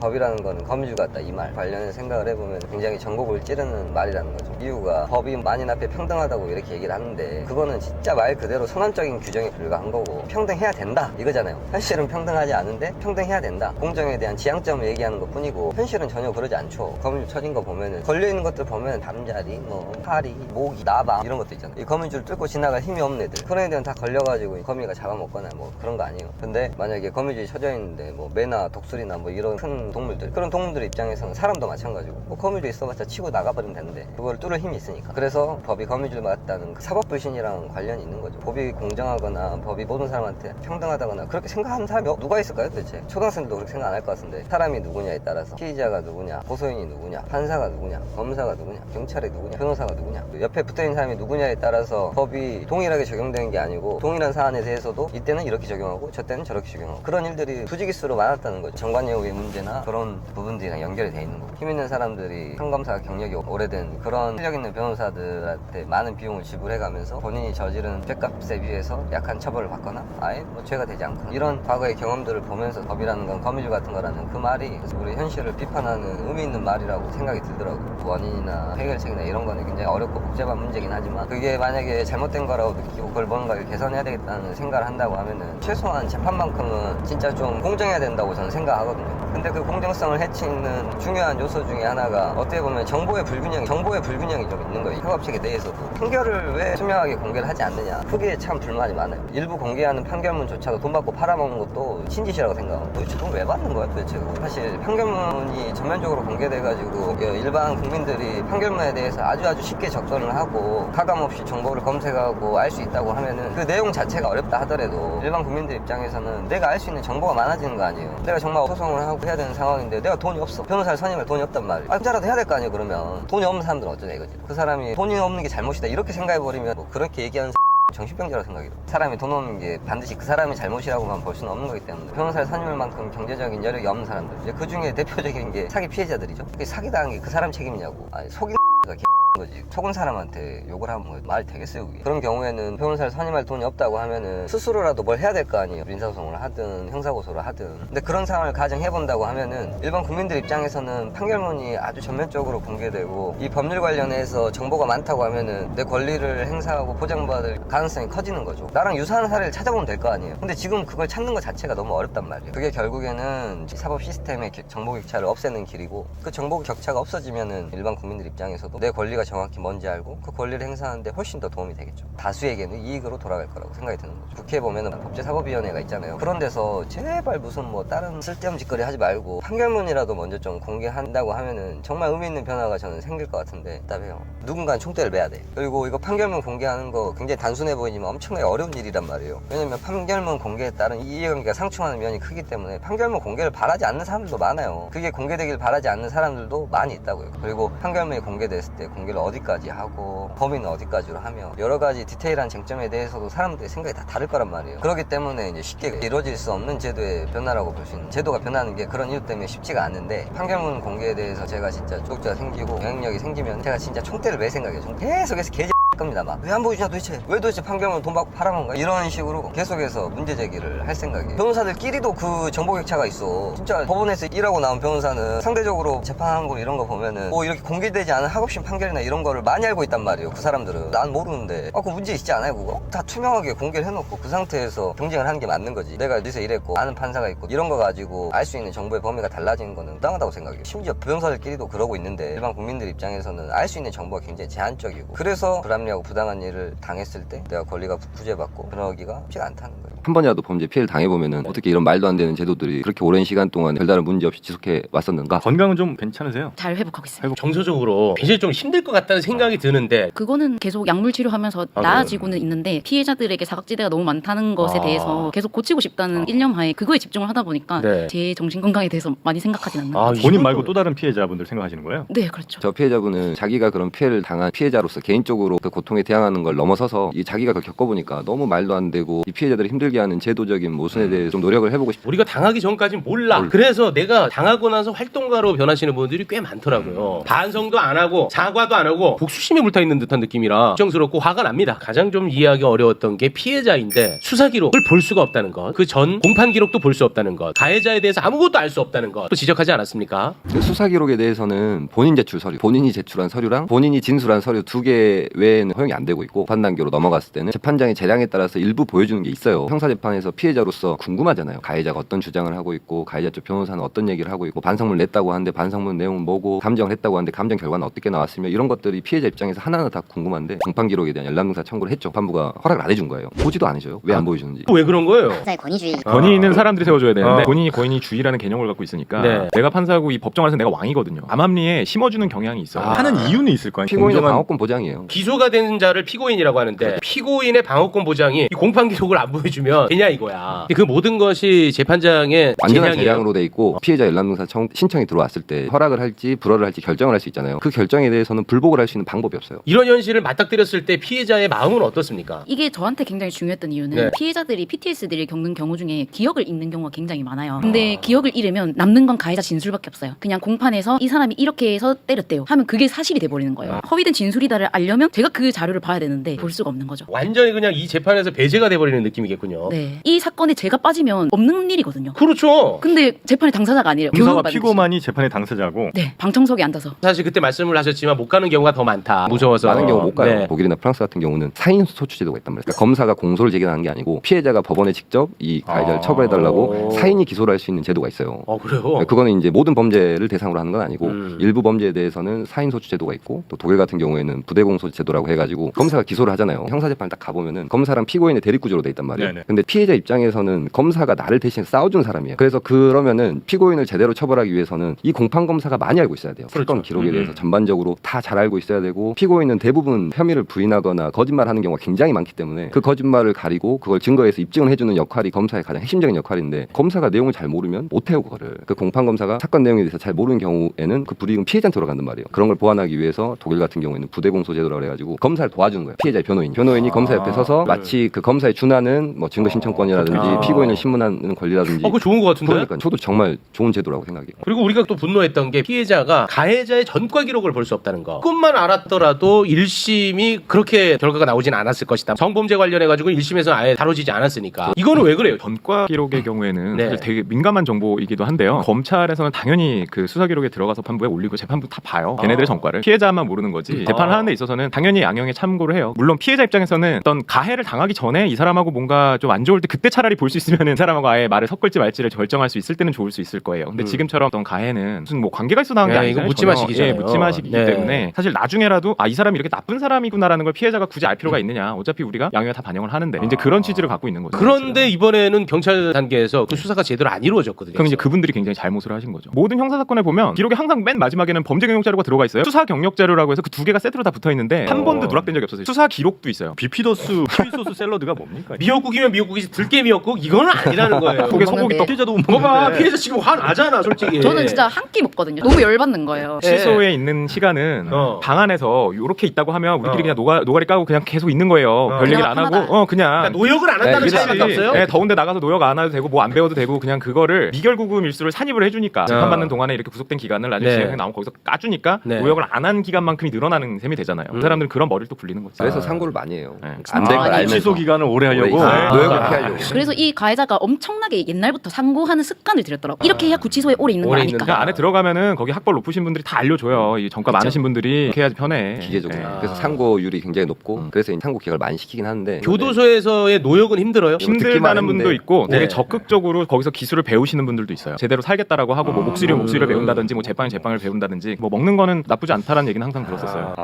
법이라는 거는 거미줄 같다 이 말 관련해서 생각을 해보면 굉장히 전곡을 찌르는 말이라는 거죠. 이유가 법이 만인 앞에 평등하다고 이렇게 얘기를 하는데 그거는 진짜 말 그대로 선언적인 규정에 불과한 거고 평등해야 된다 이거잖아요. 현실은 평등하지 않은데 평등해야 된다. 공정에 대한 지향점을 얘기하는 것 뿐이고 현실은 전혀 그러지 않죠. 거미줄 쳐진 거 보면은 걸려있는 것들 보면 다름자리, 뭐 파리, 모기, 나방 이런 것도 있잖아요. 이 거미줄 뚫고 지나갈 힘이 없는 애들 그런 애들은 다 걸려가지고 거미가 잡아먹거나 뭐 그런 거 아니에요. 근데 만약에 거미줄이 쳐져 있는데 뭐 매나 독수리나 뭐 이런 큰 동물들 그런 동물들 입장에서는 사람도 마찬가지고 뭐 거미줄 있어봤자 치고 나가버리면 되는데 그걸 뚫을 힘이 있으니까 그래서 법이 거미줄 맞다는 그 사법불신이랑 관련이 있는 거죠. 법이 공정하거나 법이 모든 사람한테 평등하다거나 그렇게 생각하는 사람이 누가 있을까요 도대체? 초등학생도 그렇게 생각 안 할 것 같은데 사람이 누구냐에 따라서 피의자가 누구냐, 고소인이 누구냐, 판사가 누구냐, 검사가 누구냐, 경찰이 누구냐, 변호사가 누구냐 옆에 붙어있는 사람이 누구냐에 따라서 법이 동일하게 적용되는 게 아니고 동일한 사안에 대해서도 이때는 이렇게 적용하고 저 때는 저렇게 적용하고 그런 일들이 부지기수로 많았다는 거죠. 정관예우의 문제나 그런 부분들이랑 연결이 돼 있는 거고 힘 있는 사람들이 판검사 경력이 오래된 그런 실력 있는 변호사들한테 많은 비용을 지불해가면서 본인이 저지른 죄값에 비해서 약한 처벌을 받거나 아예 뭐 죄가 되지 않거나 이런 과거의 경험들을 보면서 법이라는 건 거미줄 같은 거라는 그 말이 우리 현실을 비판하는 의미 있는 말이라고 생각이 들더라고요. 원인이나 해결책이나 이런 거는 굉장히 어렵고 복잡한 문제긴 하지만 그게 만약에 잘못된 거라고 느끼고 그걸 뭔가를 개선해야 되겠다는 생각을 한다고 하면은 최소한 재판만큼은 진짜 좀 공정해야 된다고 저는 생각하거든요. 근데 그 공정성을 해치는 중요한 요소 중에 하나가 어떻게 보면 정보의 불균형이 좀 있는 거예요. 협업체계 내에서도 판결을 왜 투명하게 공개를 하지 않느냐 그게 참 불만이 많아요. 일부 공개하는 판결문조차도 돈 받고 팔아먹는 것도 신짓이라고 생각하고 도대체 돈 왜 받는 거야 도대체. 사실 판결문이 전면적으로 공개돼가지고 일반 국민들이 판결문에 대해서 아주 쉽게 접근을 하고 가감없이 정보를 검색하고 알 수 있다고 하면은 그 내용 자체가 어렵다 하더라도 일반 국민들 입장에서는 내가 알 수 있는 정보가 많아지는 거 아니에요. 내가 정말 소송을 하고 해야 되는 상황인데 내가 돈이 없어. 변호사를 선임할 돈이 없단 말이에요. 혼자라도 해야 될 거 아니에요. 그러면 돈이 없는 사람들은 어쩌냐 이거지. 그 사람이 돈이 없는 게 잘못이다 이렇게 생각해버리면 뭐 그렇게 얘기하는 정신병자라고 생각해요. 사람이 돈 없는 게 반드시 그 사람이 잘못이라고만 볼 수는 없는 거기 때문에 변호사를 선임할 만큼 경제적인 여력이 없는 사람들 이제 그 중에 대표적인 게 사기 피해자들이죠. 사기당한 게 그 사람 책임이냐고. 아니 속인 가 거지. 속은 사람한테 욕을 하면 뭐 말 되겠어요 그게. 그런 경우에는 변호사를 선임할 돈이 없다고 하면은 스스로라도 뭘 해야 될 거 아니에요. 민사소송을 하든 형사고소를 하든. 근데 그런 상황을 가정해본다고 하면은 일반 국민들 입장에서는 판결문이 아주 전면적으로 공개되고 이 법률 관련해서 정보가 많다고 하면은 내 권리를 행사하고 보장받을 가능성이 커지는 거죠. 나랑 유사한 사례를 찾아보면 될 거 아니에요. 근데 지금 그걸 찾는 것 자체가 너무 어렵단 말이에요. 그게 결국에는 사법 시스템의 정보 격차를 없애는 길이고 그 정보 격차가 없어지면은 일반 국민들 입장에서도 내 권리가 정확히 뭔지 알고 그 권리를 행사하는데 훨씬 더 도움이 되겠죠. 다수에게는 이익으로 돌아갈 거라고 생각이 드는 거죠. 국회에 보면은 법제사법위원회가 있잖아요. 그런 데서 제발 무슨 뭐 다른 쓸데없는 짓거리 하지 말고 판결문이라도 먼저 좀 공개한다고 하면은 정말 의미 있는 변화가 저는 생길 것 같은데 답답해요. 누군가는 총대를 매야 돼. 그리고 이거 판결문 공개하는 거 굉장히 단순해 보이지만 엄청나게 어려운 일이란 말이에요. 왜냐면 판결문 공개에 따른 이해관계가 상충하는 면이 크기 때문에 판결문 공개를 바라지 않는 사람들도 많아요. 그게 공개되길 바라지 않는 사람들도 많이 있다고요. 그리고 판결문이 공개됐을 때 공개를 어디까지 하고 범위는 어디까지로 하며 여러 가지 디테일한 쟁점에 대해서도 사람들의 생각이 다 다를 거란 말이에요. 그렇기 때문에 이제 쉽게 이루어질 수 없는 제도의 변화라고 볼 수 있는 제도가 변하는 게 그런 이유 때문에 쉽지가 않은데 판결문 공개에 대해서 제가 진짜 조력자가 생기고 영향력이 생기면 제가 진짜 총대를 매 생각이에요. 계속해서 개제 겁니다. 막 왜 안 보여주냐 도대체 왜 도대체 판결문 돈 받고 팔아먹은 이런 식으로 계속해서 문제 제기를 할 생각이에요. 변호사들끼리도 그 정보 격차가 있어. 진짜 법원에서 일하고 나온 변호사는 상대적으로 재판하는 거 이런 거 보면은 뭐 이렇게 공개되지 않은 학업심 판결이나 이런 거를 많이 알고 있단 말이에요. 그 사람들은 난 모르는데 그 문제 있지 않아요 그거? 다 투명하게 공개를 해놓고 그 상태에서 경쟁을 하는 게 맞는 거지. 내가 어디서 일했고 아는 판사가 있고 이런 거 가지고 알 수 있는 정보의 범위가 달라지는 거는 부당하다고 생각해요. 심지어 변호사들끼리도 그러고 있는데 일반 국민들 입장에서는 알 수 있는 정보가 굉장히 제한적이고 그래서 불합리하고 부당한 일을 당했을 때 내가 권리가 구제받고 그러기가 쉽지가 않다는 거예요. 한 번이라도 범죄 피해를 당해보면은 어떻게 이런 말도 안 되는 제도들이 그렇게 오랜 시간 동안 별다른 문제 없이 지속해 왔었는가? 건강은 좀 괜찮으세요? 잘 회복하고 있어요. 정서적으로 굉장히 좀 힘들 것 같다는 생각이 드는데 그거는 계속 약물 치료하면서 나아지고는 있는데 피해자들에게 사각지대가 너무 많다는 것에 대해서 계속 고치고 싶다는 일념하에 그거에 집중을 하다 보니까 네. 제 정신 건강에 대해서 많이 생각하진 않는 것 같아요. 본인 말고 또 다른 피해자분들 생각하시는 거예요? 네, 그렇죠. 저 피해자분은 자기가 그런 피해를 당한 피해자로서 개인적으로 그 고통에 대항하는 걸 넘어서서 이 자기가 그걸 겪어보니까 너무 말도 안 되고 이 피해자들을 힘들게 하는 제도적인 모순에 대해 좀 노력을 해보고 싶어요. 우리가 당하기 전까지는 몰라. 그래서 내가 당하고 나서 활동가로 변하시는 분들이 꽤 많더라고요. 반성도 안 하고 사과도 안 하고 복수심에 물타 있는 듯한 느낌이라 걱정스럽고 화가 납니다. 가장 좀 이해하기 어려웠던 게 피해자인데 수사 기록을 볼 수가 없다는 것, 그 전 공판 기록도 볼 수 없다는 것, 가해자에 대해서 아무것도 알 수 없다는 것 또 지적하지 않았습니까? 그 수사 기록에 대해서는 본인 제출 서류, 본인이 제출한 서류랑 본인이 진술한 서류 두 개 외에는 허용이 안 되고 있고 판단기로 넘어갔을 때는 재판장의 재량에 따라서 일부 보여주는 게 있어요. 형사재판에서 피해자로서 궁금하잖아요. 가해자가 어떤 주장을 하고 있고 가해자 쪽 변호사는 어떤 얘기를 하고 있고 반성문 냈다고 하는데 반성문 내용은 뭐고 감정을 했다고 하는데 감정 결과는 어떻게 나왔으며 이런 것들이 피해자 입장에서 하나하나 다 궁금한데 공판 기록에 대한 열람등사 청구를 했죠. 판부가 허락을 안 해준 거예요. 보지도 안 해줘요. 왜 안 보여주는지. 왜 그런 거예요? 판사의 권위주의. 권위 있는 사람들이 세워줘야 되는데 본인이 고인주의라는 개념을 갖고 있으니까 네. 내가 판사고 이 법정 안에서 내가 왕이거든요. 암암리에 심어주는 경향이 있어요. 하는 이유는 있을 거 아니에요. 피고인의 방어권 보장이에요. 기소가 된 자를 피고인이라고 하는데 피고인의 방어권 보장이 이 공판 기록을 안 보여주면 되냐 이거야. 근데 그 모든 것이 재판장의 완전한 재량이에요. 재량으로 돼 있고 피해자 열람등사 신청이 들어왔을 때 허락을 할지 불허를 할지 결정을 할 수 있잖아요. 그 결정에 대해서는 불복을 할 수 있는 방법이 없어요. 이런 현실을 맞닥뜨렸을 때 피해자의 마음은 어떻습니까? 이게 저한테 굉장히 중요했던 이유는 네. 피해자들이 PTSD를 겪는 경우 중에 기억을 잃는 경우가 굉장히 많아요. 근데 기억을 잃으면 남는 건 가해자 진술밖에 없어요. 그냥 공판에서 이 사람이 이렇게 해서 때렸대요 하면 그게 사실이 돼버리는 거예요. 허위된 진술이다를 알려면 제가 그 자료를 봐야 되는데 볼 수가 없는 거죠. 완전히 그냥 이 재판에서 배제가 돼버리는 느낌이겠군요. 네, 이 사건에 제가 빠지면 없는 일이거든요. 그렇죠. 근데 재판의 당사자가 아니래요. 검사와 교육받는 피고만이 재판의 당사자고 듯이. 네, 방청석에 앉아서. 사실 그때 말씀을 하셨지만 못 가는 경우가 더 많다. 무서워서. 많은 경우 못 가요. 네. 독일이나 프랑스 같은 경우는 사인 소추 제도가 있단 말이에요. 그러니까 검사가 공소를 제기하는 게 아니고 피해자가 법원에 직접 이 가해자를 처벌해달라고 사인이 기소를 할 수 있는 제도가 있어요. 그래요? 그거는 이제 모든 범죄를 대상으로 하는 건 아니고 일부 범죄에 대해서는 사인 소추 제도가 있고 또 독일 같은 경우에는 부대 공소 제도라고 해가지고 검사가 기소를 하잖아요. 형사재판을 딱 가보면은 검사랑 피고인의 대립구조로 돼 있단 말이에요. 네네. 근데 피해자 입장에서는 검사가 나를 대신 싸워준 사람이에요. 그래서 그러면은 피고인을 제대로 처벌하기 위해서는 이 공판 검사가 많이 알고 있어야 돼요. 사건 기록에 대해서 전반적으로 다 잘 알고 있어야 되고 피고인은 대부분 혐의를 부인하거나 거짓말하는 경우가 굉장히 많기 때문에 그 거짓말을 가리고 그걸 증거에서 입증을 해주는 역할이 검사의 가장 핵심적인 역할인데 검사가 내용을 잘 모르면 못해요 그거를. 그 공판 검사가 사건 내용에 대해서 잘 모르는 경우에는 그 불이익은 피해자한테 돌아간단 말이에요. 그런 걸 보완하기 위해서 독일 같은 경우에는 부대 공소 제도라고 해가지고 검사를 도와주는 거예요. 피해자의 변호인이 검사 옆에 서서 마치 그 검사에 준하는 뭐 증거 신청권이라든지 피고인을 신문하는 권리라든지. 그거 좋은 것 같은데? 그러니까 저도 정말 좋은 제도라고 생각해요. 그리고 우리가 또 분노했던 게 피해자가 가해자의 전과 기록을 볼 수 없다는 거. 그것만 알았더라도 1심이 그렇게 결과가 나오진 않았을 것이다. 성범죄 관련해가지고 1심에서 아예 다뤄지지 않았으니까. 이거는 왜 그래요? 전과 기록의 경우에는 네. 사실 되게 민감한 정보이기도 한데요. 검찰에서는 당연히 그 수사 기록에 들어가서 판부에 올리고 재판부 다 봐요. 걔네들의 전과를. 피해자만 모르는 거지. 재판을 하는 데 있어서는 당연히 양형에 참고를 해요. 물론 피해자 입장에서는 어떤 가해를 당하기 전에 이 사람하고 뭔가 좀 안 좋을 때 그때 차라리 볼 수 있으면은 이 사람하고 아예 말을 섞을지 말지를 결정할 수 있을 때는 좋을 수 있을 거예요. 근데 지금처럼 어떤 가해는 무슨 뭐 관계가 있어 나온 게 네, 아니잖아요. 이거 묻지마 전혀. 시기잖아요. 예, 묻지마 시기이기 네. 때문에 사실 나중에라도 이 사람이 이렇게 나쁜 사람이구나라는 걸 피해자가 굳이 알 필요가 있느냐. 어차피 우리가 양형에 다 반영을 하는데 이제 그런 취지를 갖고 있는 거죠. 그런데 이번에는 경찰 단계에서 그 수사가 제대로 안 이루어졌거든요. 그럼 이제 그분들이 굉장히 잘못을 하신 거죠. 모든 형사 사건에 보면 기록에 항상 맨 마지막에는 범죄 경력 자료가 들어가 있어요. 수사 경력 자료라고 해서 그 두 개가 세트로 다 붙어 있는데 한 번도 누락된 적이 없었어요. 수사 기록도 있어요. 비피더스 키위소스 샐러드가 뭡니까? 미역국이면 미역국이지 들깨 미역국 이거는 아니라는 거예요. 속에 소고기 떡 피해자도 못 봐봐 먹는데. 피해자 지금 화 나잖아 솔직히. 저는 진짜 한 끼 먹거든요. 너무 열받는 거예요. 취소에 있는 시간은 방 안에서 이렇게 있다고 하면 우리끼리 그냥 노가리 까고 그냥 계속 있는 거예요. 별 얘기를 안 하고 편하다. 그냥 그러니까 노역을 안 한다는 네, 차이밖에 없어요. 네, 더운데 나가서 노역 안 해도 되고 뭐 안 배워도 되고 그냥 그거를 미결구금 일수를 산입을 해주니까 재판받는 동안에 이렇게 구속된 기간을 나중에 네. 지형에 나오면 거기서 까주니까 네. 노역을 안 한 기간만큼이 늘어나는 셈이 되잖아요. 그 사람들은 그런 머리를 또 굴리는 거죠. 그래서 상고를 많이 해요. 네. 안 될 걸 아니, 알면서 취소 기간을 오래 하려고. 노역을 피하려고. 그래서 이 가해자가 엄청나게 옛날부터 상고하는 습관을 들였더라고요. 이렇게 해야 구치소에 오래 있는 걸 오래 아니까. 그러니까 안에 들어가면은 거기 학벌 높으신 분들이 다 알려줘요. 이 전과 많으신 분들이 이렇게 해야지 편해. 기계적으로. 네. 그래서 상고율이 굉장히 높고 그래서 상고 기각을 많이 시키긴 하는데 교도소에서의 노역은 힘들어요. 힘들다는 분도 했는데. 있고 되게 네. 적극적으로 거기서 기술을 배우시는 분들도 있어요. 제대로 살겠다라고 하고 뭐 목소리를 배운다든지 뭐 제빵을 배운다든지 뭐 먹는 거는 나쁘지 않다라는 얘기는 항상 들었었어요.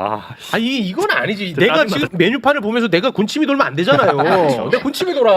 아니 이건 아니지. 내가 지금 메뉴판을 보면서 내가 군침이 돌면 안 되잖아요. 내가 군침이 돌아.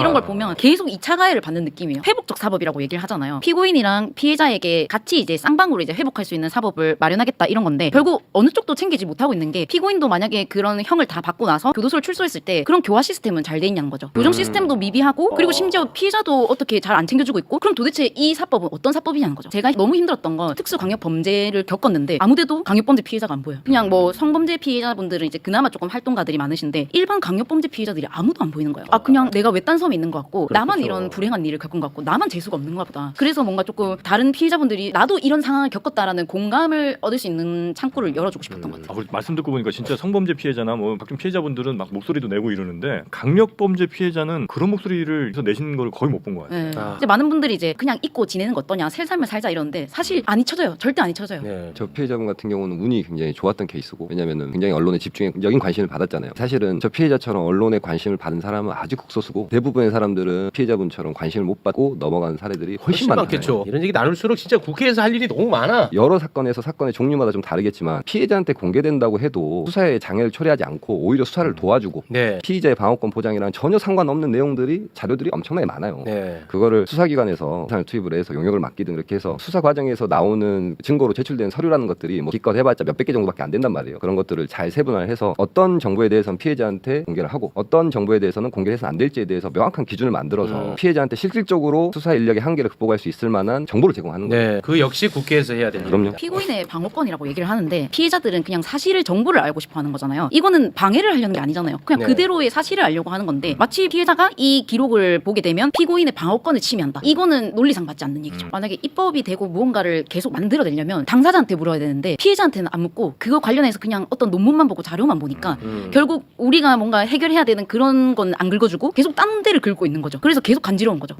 이런 걸 보면 계속 2차 가해를 받는 느낌이에요. 회복적 사법이라고 얘기를 하잖아요. 피고인이랑 피해자에게 같이 이제 쌍방으로 이제 회복할 수 있는 사법을 마련하겠다 이런 건데 결국 어느 쪽도 챙기지 못하고 있는 게 피고인도 만약에 그런 형을 다 받고 나서 교도소를 출소했을 때 그런 교화 시스템은 잘 돼 있냐는 거죠. 교정 시스템도 미비하고 그리고 심지어 피해자도 어떻게 잘 안 챙겨주고 있고 그럼 도대체 이 사법은 어떤 사법이냐는 거죠. 제가 너무 힘들었던 건 특수 강력 범죄를 겪었는데 아무데도 강력범죄 피해자가 안 보여요. 그냥 뭐 성범죄 피해자분들은 이제 그나마 조금 활동가들이 많으신데 일반 강력범죄 피해자들이 아무도 안 보이는 거예요. 아 그냥 내가 외딴 섬에 있는 것 같고 나만 그렇죠. 이런 불행한 일을 겪은 것 같고 나만 재수가 없는 것 보다. 그래서 뭔가 조금 다른 피해자분들이 나도 이런 상황을 겪었다라는 공감을 얻을 수 있는 창구를 열어주고 싶었던 것 같아요. 말씀 듣고 보니까 진짜 성범죄 피해자나 뭐 각종 피해자분들은 막 목소리도 내고 이러는데 강력범죄 피해자는 그런 목소리를 내시는 걸 거의 못 본 것 같아요. 네. 아. 이제 많은 분들이 이제 그냥 잊고 지내는 거 어떠냐, 새 삶을 살자 이러는데 사실 안 잊혀져요. 절대 안 잊혀져요. 네. 저 피해자분 같은 경우는 운이 굉장히 좋았던 케이스고 왜냐면은 굉장히 언론에 집중적인 관심을 받았잖아요. 사실은 저 피해자처럼 언론에 관심을 받은 사람은 아주 극소수고 대부분의 사람들은 피해자분처럼 관심을 못 받고 넘어간 사례들이 훨씬 많겠죠. 이런 얘기 나눌수록 진짜 국회에서 할 일이 너무 많아. 여러 사건에서 사건의 종류마다 좀 다르겠지만 피해자한테 공개된다고 해도 수사에 장애를 초래하지 않고 오히려 수사를 도와주고 네. 피의자의 방어권 보장이랑 전혀 상관없는 내용들이 자료들이 엄청나게 많아요. 네. 그거를 수사기관에서 사람을 투입을 해서 용역을 맡기든 이렇게 해서 수사 과정에서 나오는 증거로 제출된 서류라는 것들이 뭐 기껏 해봤자 몇백 개 정도밖에 안 된단 말이에요. 그런 것들을 잘 세분화를 해서 어떤 정보에 대해서는 피해자한테 공개를 하고 어떤 정보에 대해서는 공개해서 안 될지에 대해서 명확한 기준을 만들어서 피해자한테 실질적으로 수사 인력의 한계를 극복할 수 있을 만한 정보를 제공하는 거예요. 네. 그 역시 국회에서 해야 되는 그럼요. 겁니다. 피고인의 방어권이라고 얘기를 하는데 피해자들은 그냥 사실을 정보를 알고 싶어 하는 거잖아요. 이거는 방해를 하려는 게 아니잖아요. 그냥 네. 그대로의 사실을 알려고 하는 건데 마치 피해자가 이 기록을 보게 되면 피고인의 방어권을 침해한다. 이거는 논리상 맞지 않는 얘기죠. 만약에 입법이 되고 무언가를 계속 만들어내려면 당사자한테 물어야 되는데 피해자한테는 안 묻고 그거 관련해서 그냥 어떤 논문만 보고 자료만 보니까 결국 우리가 뭔가 해결해야 되는 그런 건 안 긁어주고 계속 딴 데를 긁고 있는 거죠. 그래서 계속 간지러운 거죠.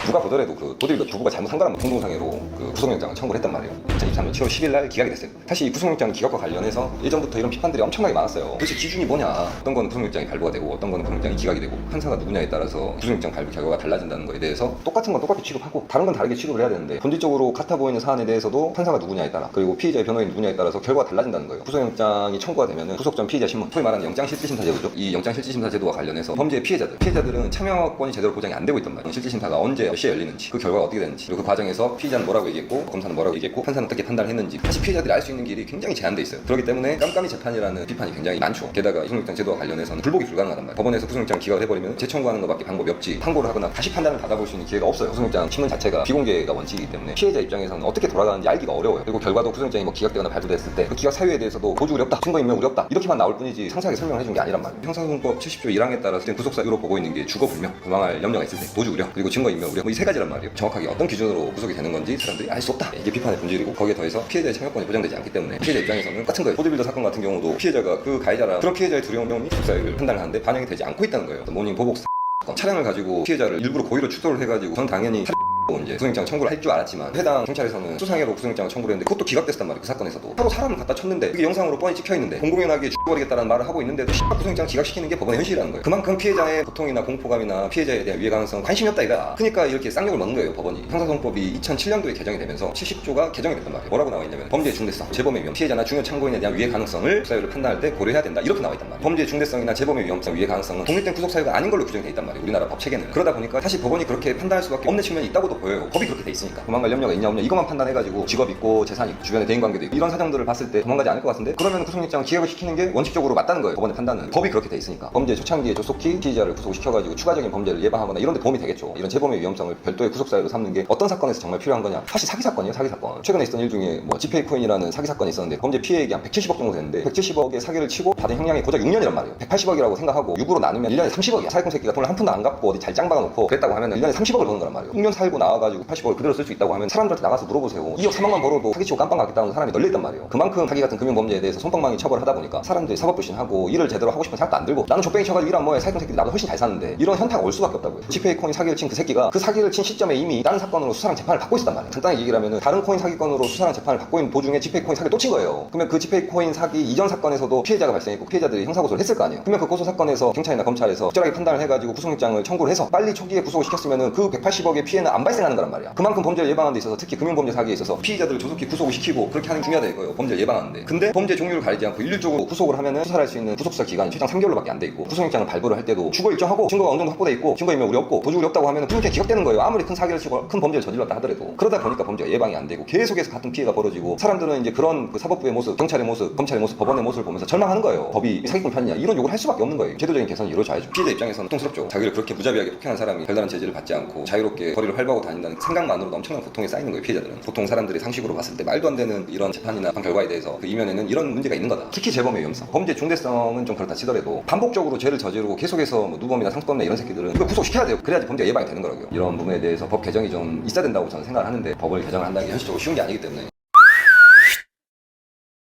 누가 보더라도 그 보디빌더 두부가 잘못한 거라면 공동상해로 그 구속영장을 청구를 했단 말이에요. 2023년 7월 10일 날 기각이 됐어요. 사실 이 구속영장 기각과 관련해서 예전부터 이런 비판들이 엄청나게 많았어요. 도대체 기준이 뭐냐? 어떤 거는 구속영장이 발부가 되고 어떤 거는 구속영장이 기각이 되고 판사가 누구냐에 따라서 구속영장 발부 결과가 달라진다는 거에 대해서 똑같은 건 똑같이 취급하고 다른 건 다르게 취급을 해야 되는데 본질적으로 같아 보이는 사안에 대해서도 판사가 누구냐에 따라 그리고 피의자의 변호인 누구냐에 따라서 결과가 달라진다는 거예요. 구속영장이 청구가 되면은 구속 전 피의자 신문, 소위 말하는 영장실질심사 제도죠. 이 영장실질심사 제도와 관련해서 범죄 피해자들은 참여권이 제대로 보장이 안 되고 있단 말이에요. 실질심사가 언제 몇 시에 열리는지 그 결과가 어떻게 되는지 그리고 그 과정에서 피의자는 뭐라고 얘기했고 검사는 뭐라고 얘기했고 판사는 어떻게 판단했는지 사실 피해자들이 알 수 있는 길이 굉장히 제한돼 있어요. 그렇기 때문에 깜깜이 재판이라는 비판이 굉장히 많죠. 게다가 구속영장 제도와 관련해서는 불복이 불가능하단 말이에요. 법원에서 구속영장 기각을 해버리면 재청구하는 것밖에 방법이 없지 판고를 하거나 다시 판단을 받아볼 수 있는 기회가 없어요. 구속영장 신문 자체가 비공개가 원칙이기 때문에 피해자 입장에서는 어떻게 돌아가는지 알기가 어려워요. 그리고 결과도 구속영장이 뭐 기각되거나 발부됐을 때 그 기각 사유에 대해서도 보주 우려 없다, 증거인멸 우려 없다 이렇게만 나올 뿐이지 상세하게 설명을 해준 게 아니란 말이에요. 형사소송법 70조 1항에 따라서 구속사유로 보고 있는 게 주거불명, 도망할 염려가 있을 때 보주 우려 그리고 증거인멸 우려 이 세 가지란 말이에요. 정확하게 어떤 기준으로 구속이 되는 건지 사람들이 알 수 없다. 이게 비판의 본질이고 거기에 더해서 피해자의 참여권이 보장되지 않기 때문에 피해자 입장에서는 똑같은 거예요. 보디빌더 사건 같은 경우도 피해자가 그 가해자라 그런 피해자의 두려움이 구속사유를 판단을 하는데 반영이 되지 않고 있다는 거예요. 모닝 보복 사건 차량을 가지고 피해자를 일부러 고의로 추돌을 해가지고 전 당연히 이제 구속영장 청구를 할 줄 알았지만 해당 경찰에서는 수상해로 구속영장을 청구를 했는데 그것도 기각됐단 말이에요. 그 사건에서도 서로 사람을 갖다 쳤는데 그게 영상으로 뻔히 찍혀있는데 공공연하게 죽여버리겠다는 말을 하고 있는데도 구속영장 기각시키는 게 법원의 현실이라는 거예요. 그만큼 피해자의 고통이나 공포감이나 피해자에 대한 위해 가능성 관심이 없다 이거야. 그러니까 이렇게 쌍욕을 먹는 거예요. 법원이. 형사소송법이 2007년도에 개정이 되면서 70조가 개정이 됐단 말이에요. 뭐라고 나와 있냐면 범죄의 중대성, 재범의 위험, 피해자나 중요 참고인에 대한 위해 가능성을 구속사유를 판단할 때 고려해야 된다 이렇게 나와 있단 말이에요. 범죄의 중대성이나 재범의 위험성, 위해 가능성은 독립된 구속사유가 아닌 걸로 규정돼 있단 말이에요. 우리나라 법 체계는. 그러다 보니까 사실 법원이 그렇게 판단할 수밖에 없는 측면이 있다고도 보여요. 법이 그렇게 돼 있으니까. 도망갈 염려가 있냐 없냐 이것만 판단해가지고 직업 있고 재산 있고 주변에 대인관계도 있고 이런 사정들을 봤을 때 도망가지 않을 것 같은데 그러면 구속영장 기각을 시키는 게 원칙적으로 맞다는 거예요. 법원의 판단은. 법이 그렇게 돼 있으니까. 범죄 초창기에 조속히 피의자를 구속시켜가지고 추가적인 범죄를 예방하거나 이런 데 도움이 되겠죠. 이런 재범의 위험성을 별도의 구속사유로 삼는 게 어떤 사건에서 정말 필요한 거냐. 사실 사기 사건이에요. 사기 사건. 최근에 있었던 일 중에 뭐 지페이코인이라는 사기 사건이 있었는데 범죄 피해액이 한 170억 정도 되는데 170억의 사기를 치고 받은 형량이 고작 6년이란 말이에요. 180억이라고 생각하고 6으로 나누면 1년에 30억이야. 사기꾼 새끼가 돈을 한 푼도 안 갚고 어디 잘 짱 박아놓고 그랬다고 하면 1년에 30억을 버는 거란 말이에요. 6년 살고 나와가지고 80억을 그대로 쓸 수 있다고 하면 사람들한테 나가서 물어보세요. 2억 3억만 벌어도 사기치고 깜빵 갔겠다는 사람이 널려있단 말이에요. 그만큼 사기 같은 금융범죄에 대해서 손방망이 처벌을 하다 보니까 사람들이 사법불신하고 일을 제대로 하고 싶은 생각도 안 들고 나는 족뱅이 쳐가지고 일 안 뭐해 사기꾼 새끼들이 나보다 훨씬 잘 사는데 이런 현타가 올 수밖에 없다고요. 지페이코인 사기를 친 그 새끼가 그 사기를 친 시점에 이미 다른 사건으로 수사랑 재판을 받고 있었단 말이에요. 간단하게 얘기를 하면 다른 코인 사기건으로 수사랑 재판을 받고 있는 도중에 지페이코인 사기를 또 친 거예요. 그러면 그 지페이코인 사기 이전 사건에서도 피해자가 발생했고 피해자들이 형사고소를 했을 거 아니에요. 그러면 그 고소 사건에서 경찰이나 검찰에서 적절하게 판단을 해가지고 구속영장을 청구를 해서 빨리 초기에 구속을 시켰으면 그 180억의 피해는 안 발생하는 거란 말이야. 그만큼 범죄를 예방하는 데 있어서 특히 금융범죄 사기에 있어서 피의자들을 조속히 구속을 시키고 그렇게 하는 게 중요하다 이거예요. 범죄를 예방하는데. 근데 범죄 종류를 가리지 않고 일률적으로 구속을 하면은 수사할 수 있는 구속수사 기간이 최장 3개월로밖에 안 돼 있고 구속영장을 발부를 할 때도 주거 일정하고 증거가 어느 정도 확보돼 있고 증거인멸 우려 없고 도주 우려 없다고 하면은 구속영장이 기각되는 거예요. 아무리 큰 사기를 치고 큰 범죄를 저질렀다 하더라도. 그러다 보니까 범죄가 예방이 안 되고 계속해서 같은 피해가 벌어지고 사람들은 이제 그런 그 사법부의 모습, 경찰의 모습, 검찰의 모습, 법원의 모습을 보면서 절망하는 거예요. 법이 사기꾼 편이냐 이런 욕을 할 수밖에 없는 거예요. 제도적인 개선이 이루어져야죠. 피해자 입장에서는 고통스럽죠. 자기를 그렇게 무자비하게 폭행한 사람이 별다른 제재를 받지 않고 자유롭게 거리를 활보하고 피고하고 다닌다는 생각만으로도 엄청난 고통에 쌓이는 거예요. 피해자들은 보통 사람들이 상식으로 봤을 때 말도 안 되는 이런 재판이나 판 결과에 대해서 그 이면에는 이런 문제가 있는 거다. 특히 재범의 위험성, 범죄 중대성은 좀 그렇다 치더라도 반복적으로 죄를 저지르고 계속해서 뭐 누범이나 상습범이나 이런 새끼들은 이거 구속시켜야 돼요. 그래야지 범죄가 예방이 되는 거라고요. 이런 부분에 대해서 법 개정이 좀 있어야 된다고 저는 생각을 하는데 법을 개정을 한다는 게 현실적으로 쉬운 게 아니기 때문에